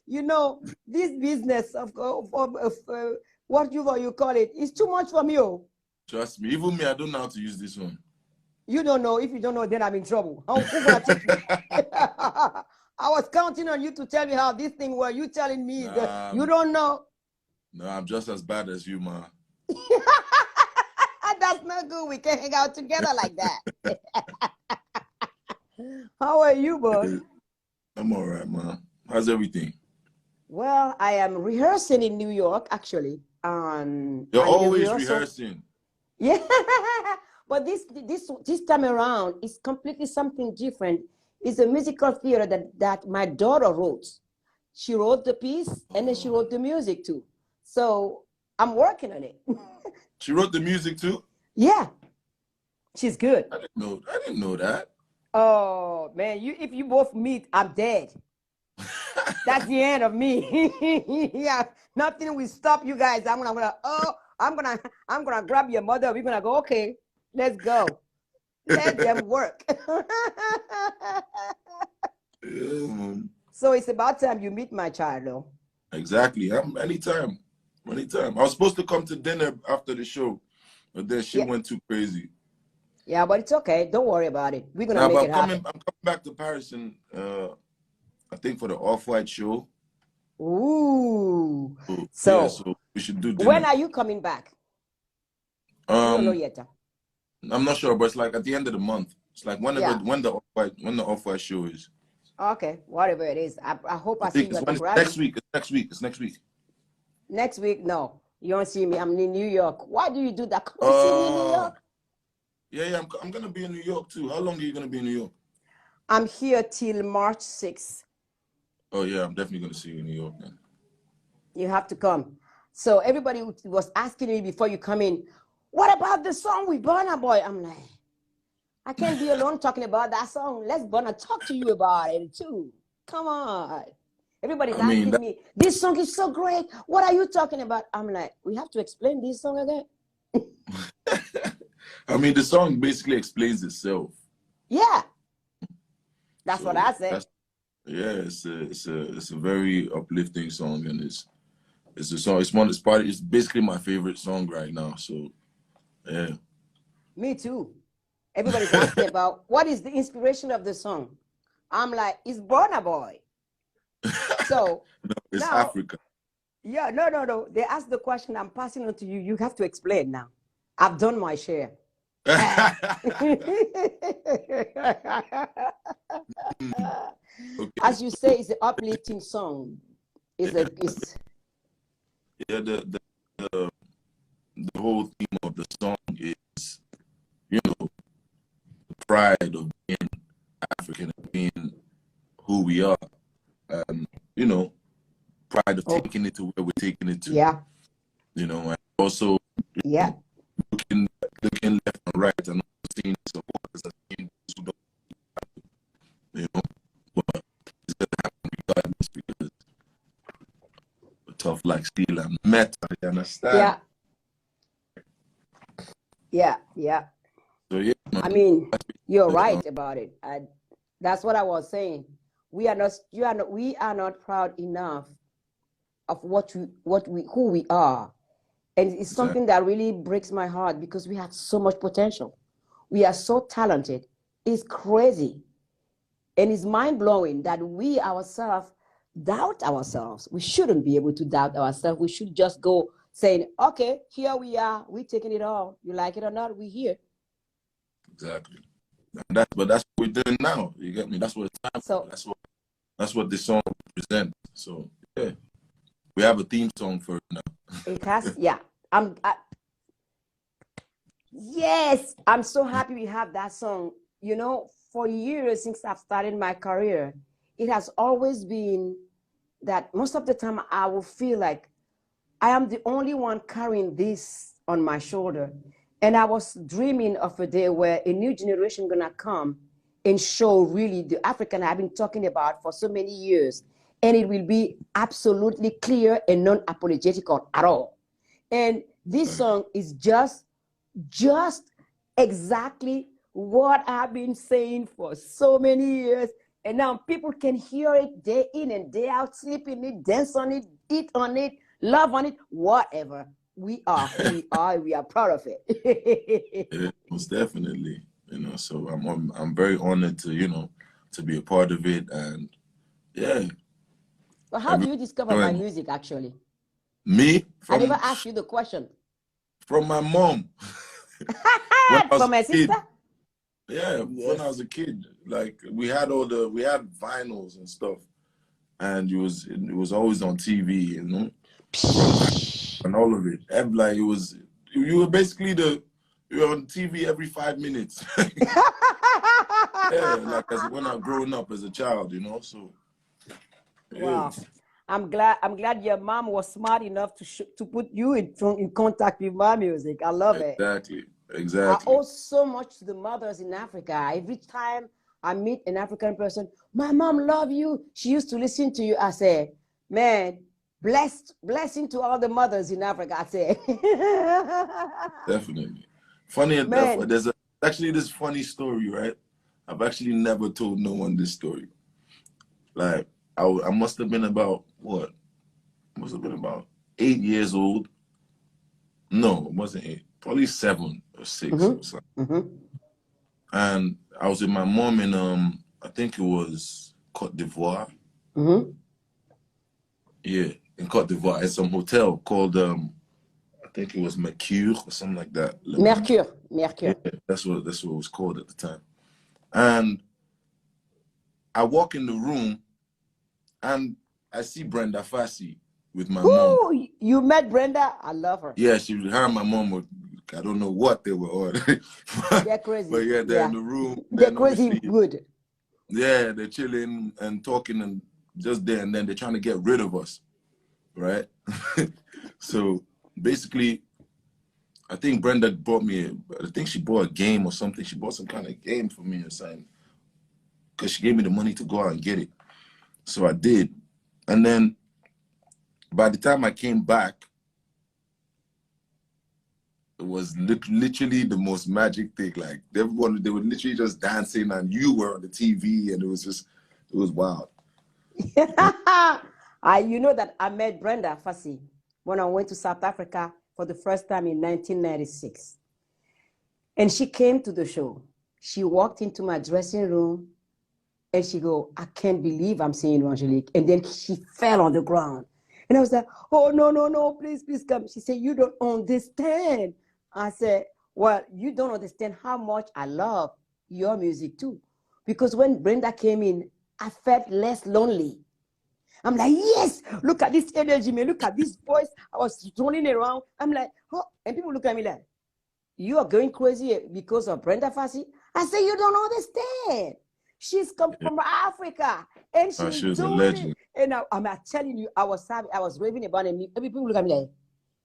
You know, this business of what you call it is too much for me. Oh. Trust me. Even me, I don't know how to use this one. You don't know. If you don't know, then I'm in trouble. Who's gonna teach me? I was counting on you to tell me how this thing was. You telling me that you don't know? No, I'm just as bad as you, man. That's not good. We can't hang out together like that. How are you, boy? I'm all right, man. How's everything? Well, I am rehearsing in New York, actually. You're always rehearsing. Yeah, but this time around is completely something different. It's a musical theater that my daughter wrote. She wrote the piece and then she wrote the music too. So I'm working on it. She wrote the music too? Yeah, she's good. I didn't know that. Oh man, if you both meet, I'm dead. That's the end of me. Yeah, nothing will stop you guys. I'm gonna grab your mother. We're gonna go. Okay, let's go. Let them work. So it's about time you meet my child, though. Exactly. Anytime. I was supposed to come to dinner after the show, but then she went too crazy. Yeah, but it's okay. Don't worry about it. We're gonna make it happen. I'm coming back to Paris and I think for the Off-White show. Ooh. So we should do dinner. When are you coming back? I don't know yet. I'm not sure, but it's like at the end of the month. It's like when the Off-White show is. Okay, whatever it is. I hope I see you at the Grammy. Next week. It's next week. Next week, no. You don't see me. I'm in New York. Why do you do that? Come see me in New York. Yeah. I'm gonna be in New York too. How long are you gonna be in New York? I'm here till March 6th. Oh yeah, I'm definitely gonna see you in New York then. You have to come. So everybody was asking me before you come in, what about the song with Burna Boy? I'm like, I can't be alone talking about that song. Let's Burna talk to you about it too. Come on. Everybody's asking me, this song is so great. What are you talking about? I'm like, we have to explain this song again. I mean, the song basically explains itself. Yeah. That's what I said. Yeah, it's a very uplifting song, and it's a song. It's basically my favorite song right now. So, yeah. Me too. Everybody's asking about what is the inspiration of the song. I'm like, it's Burna Boy. So no, it's now, Africa. Yeah, no. They asked the question. I'm passing on to you. You have to explain now. I've done my share. Okay. As you say, it's an uplifting song. Yeah, the whole theme of the song is, you know, the pride of being African and being who we are. You know, pride of taking it to where we're taking it to. Yeah. You know, and also looking left and right and seeing supporters and seeing those who don't, you know, but it's gonna happen regardless because we're tough like steel and metal, you understand? Yeah. So yeah, I mean, you're right about it. That's what I was saying. We are not proud enough of who we are. And it's something that really breaks my heart because we have so much potential. We are so talented. It's crazy. And it's mind-blowing that we ourselves doubt ourselves. We shouldn't be able to doubt ourselves. We should just go saying, okay, here we are. We're taking it all. You like it or not, we're here. Exactly. But that's what we're doing now. You get me? That's what it's time for. That's what this song represents. So yeah. We have a theme song for it now. It has, yeah. Yes, I'm so happy we have that song. You know, for years since I've started my career, it has always been that most of the time I will feel like I am the only one carrying this on my shoulder. And I was dreaming of a day where a new generation gonna come and show really the African I've been talking about for so many years. And it will be absolutely clear and non-apologetical at all. And this song is just exactly what I've been saying for so many years. And now people can hear it day in and day out, sleep in it, dance on it, eat on it, love on it, whatever. We are who we are. We are proud of it. Yeah, most definitely. You know, so I'm very honored to, you know, to be a part of it. And yeah. But how do you discover my music actually? Me? I never asked you the question. From my mom. From my sister? Yeah, yes. When I was a kid, like we had vinyls and stuff, and it was always on TV, you know, and all of it. And like you were basically you were on TV every 5 minutes. Yeah, like when I was growing up as a child, you know. So yeah. Wow. I'm glad your mom was smart enough to put you in contact with my music. I love it. Exactly. I owe so much to the mothers in Africa. Every time I meet an African person, my mom love you. She used to listen to you. I say, man, blessing to all the mothers in Africa. I say. Definitely. Funny enough, there's actually this funny story, right? I've actually never told no one this story. Like, I must have been about, what? Must have been about 8 years old. No, it wasn't 8. Probably 7 or 6 or something. And I was with my mom in, I think it was Côte d'Ivoire. Yeah, in Côte d'Ivoire, at some hotel called, I think it was Mercure or something like that. Mercure. Yeah, that's what it was called at the time. And I walk in the room and I see Brenda Fassie with my mom. You met Brenda? I love her. Yeah, her and my mom were, I don't know what they were on. They're crazy. But yeah, they're in the room. They're crazy good. Yeah, they're chilling and talking and just there, and then they're trying to get rid of us, right? So basically, I think Brenda bought me, I think she bought a game or something. She bought some kind of game for me or something, because she gave me the money to go out and get it. So I did. And then by the time I came back, it was literally the most magic thing. Like they were literally just dancing and you were on the TV, and it was wild. You know that I met Brenda Fassie when I went to South Africa for the first time in 1996. And she came to the show. She walked into my dressing room and she go, I can't believe I'm seeing Angelique. And then she fell on the ground. And I was like, oh, no, please come. She said, you don't understand. I said, well, you don't understand how much I love your music too. Because when Brenda came in, I felt less lonely. I'm like, yes, look at this energy, man. Look at this voice. I was running around. I'm like, oh, and people look at me like, you are going crazy because of Brenda Fassie? I say, you don't understand. She's come from Africa, and she's she was doing a legend. It. And I'm telling you, I was raving about it. People look at me like,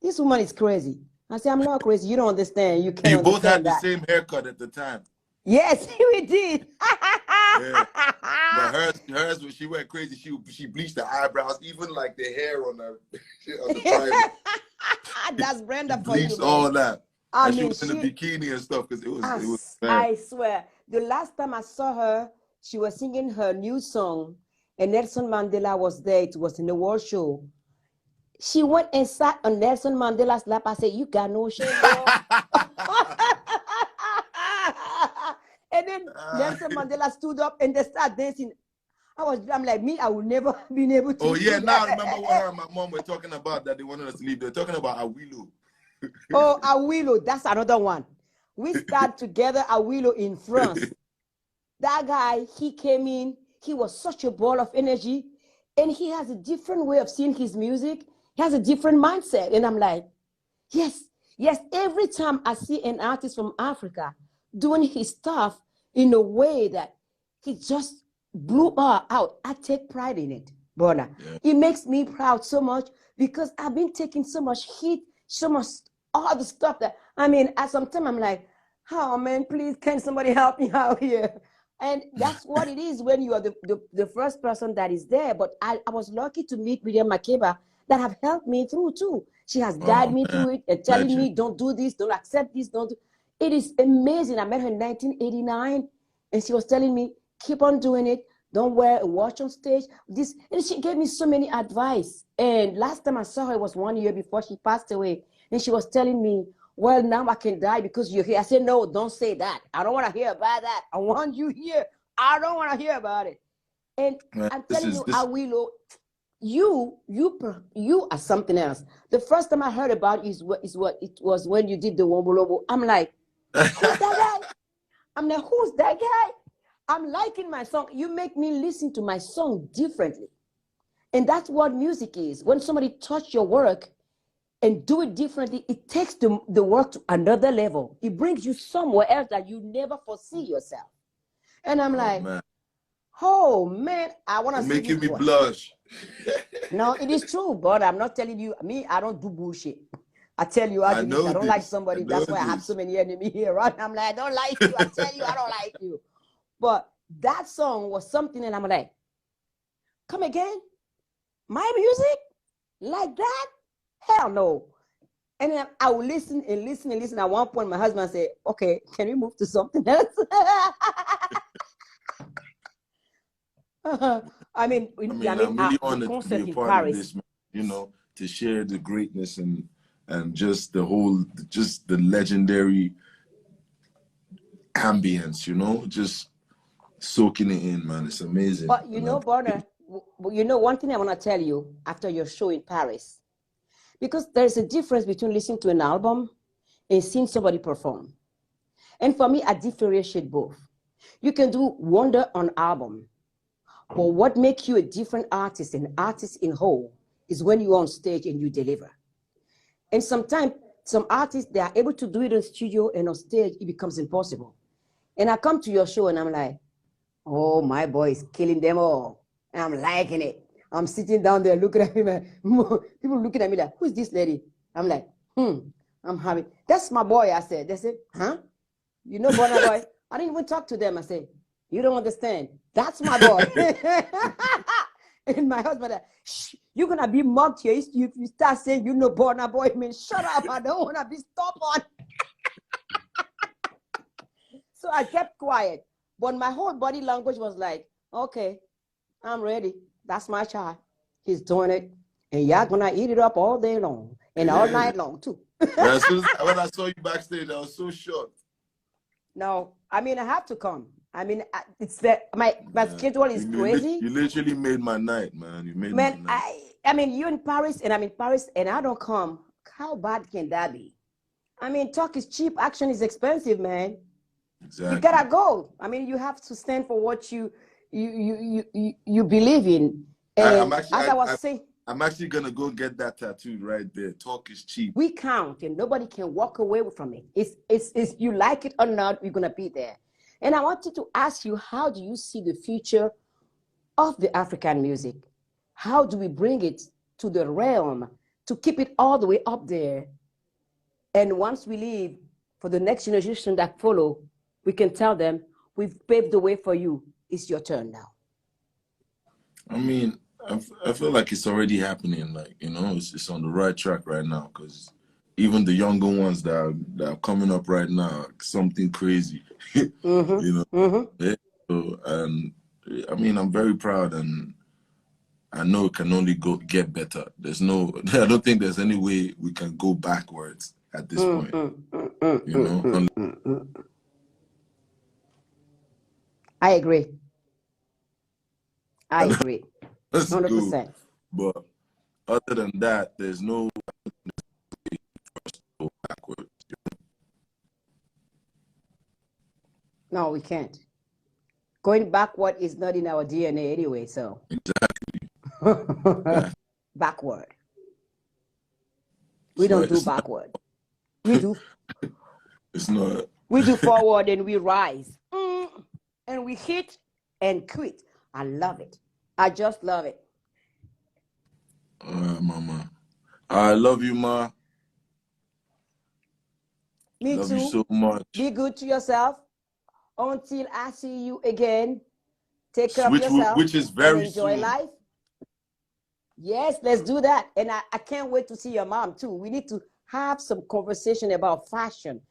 this woman is crazy. I say, I'm not crazy. You don't understand. You can't You understand both had that. the same haircut at the time. Yes, we did. Yeah. But hers, when she went crazy, she bleached the eyebrows, even like the hair on the private. That's Brenda for bleached you, man. all that. I and mean, she was in a bikini and stuff because it was. I swear, the last time I saw her, she was singing her new song, and Nelson Mandela was there. It was in the World Show. She went and sat on Nelson Mandela's lap. I said, "You got no shame, girl." And then Nelson Mandela stood up and they started dancing. I'm like, me, I would never been able to. Oh yeah, now I remember what her and my mom were talking about, that they wanted us to leave. They were talking about Awilo. Oh, Awilo, that's another one. We started together Awilo in France. That guy, he came in, he was such a ball of energy, and he has a different way of seeing his music. He has a different mindset. And I'm like, yes, every time I see an artist from Africa doing his stuff in a way that he just blew out, I take pride in it, brother. Yeah. It makes me proud so much because I've been taking so much heat, so much, all the stuff that, I mean, at some time I'm like, oh man, please, can somebody help me out here? And that's what it is when you are the first person that is there. But I was lucky to meet Miriam Makeba that have helped me through too. She has guided me through it and telling me, don't do this, don't accept this, don't do. It is amazing. I met her in 1989 and she was telling me, keep on doing it. Don't wear a watch on stage. This, and she gave me so many advice. And last time I saw her was 1 year before she passed away. And she was telling me, well, now I can die because you're here. I said, no, don't say that. I don't want to hear about that. I want you here. I don't want to hear about it. And Man, I'm telling you, I will. You are something else. The first time I heard about is what it was when you did the Wombolobo. I'm like, who's that guy? I'm like, who's that guy? I'm liking my song. You make me listen to my song differently. And that's what music is. When somebody touch your work and do it differently, it takes the work to another level. It brings you somewhere else that you never foresee yourself. And I'm like, man. Oh man, I want to see making me twice. blush. No, it is true, but I'm not telling you. Me, I don't do bullshit. I tell you, I don't like somebody. That's why I have so many enemies here, right? I'm like, I don't like you. I tell you, I don't like you. But that song was something, and I'm like, come again? My music? Like that? Hell no. And then I will listen and listen and listen. At one point, my husband said, okay, can we move to something else? I mean, I'm really honored to be a part Paris. of this, you know, to share the greatness and just the legendary ambience, you know, just soaking it in, man. It's amazing. But you know, Burna, you know, one thing I want to tell you after your show in Paris, because there's a difference between listening to an album and seeing somebody perform. And for me, I differentiate both. You can do wonder on album, but what makes you a different artist, an artist in whole, is when you're on stage and you deliver. And sometimes some artists, they are able to do it in studio, and on stage, it becomes impossible. And I come to your show and I'm like, oh, my boy is killing them all. And I'm liking it. I'm sitting down there looking at him. People looking at me like, who's this lady? I'm like, I'm happy. That's my boy, I said. They said, huh? You know Burna Boy? I didn't even talk to them. I said, you don't understand. That's my boy. And my husband, shh, you're going to be mocked here if you start saying, you know Burna Boy. I mean, shut up. I don't want to be stubborn. So I kept quiet. But my whole body language was like, okay, I'm ready. That's my child. He's doing it. And y'all going to eat it up all day long. And all night long, too. When I saw you backstage, I was so shocked. No, I mean, I have to come. I mean, it's that my schedule is crazy. You literally made my night, man. You made my night. I mean, you're in Paris and I'm in Paris and I don't come. How bad can that be? I mean, talk is cheap. Action is expensive, man. Exactly. You gotta go. I mean, you have to stand for what you believe in. And I'm actually gonna go get that tattooed right there. Talk is cheap. We count, and nobody can walk away from it. It's you like it or not, you're gonna be there. And I wanted to ask you, how do you see the future of the African music? How do we bring it to the realm to keep it all the way up there? And once we leave, for the next generation that follow, we can tell them, we've paved the way for you. It's your turn now. I mean, I feel like it's already happening. Like, you know, it's on the right track right now, because even the younger ones that are coming up right now, something crazy, you know. Yeah, so, and I mean, I'm very proud, and I know it can only get better. I don't think there's any way we can go backwards at this point. You know. I agree. I agree. 100%. Good. But other than that, there's no way for us to go backwards. No, we can't. Going backward is not in our DNA anyway, so. Exactly. Backward. We don't do backward. We do. It's not. We do forward and we rise. And we hit and quit. I love it. I just love it. Mama. I love you, Ma. Me love too. You so much. Be good to yourself. Until I see you again. Take care of yourself. Which is very and enjoy soon. Life. Yes, let's do that. And I can't wait to see your mom too. We need to have some conversation about fashion.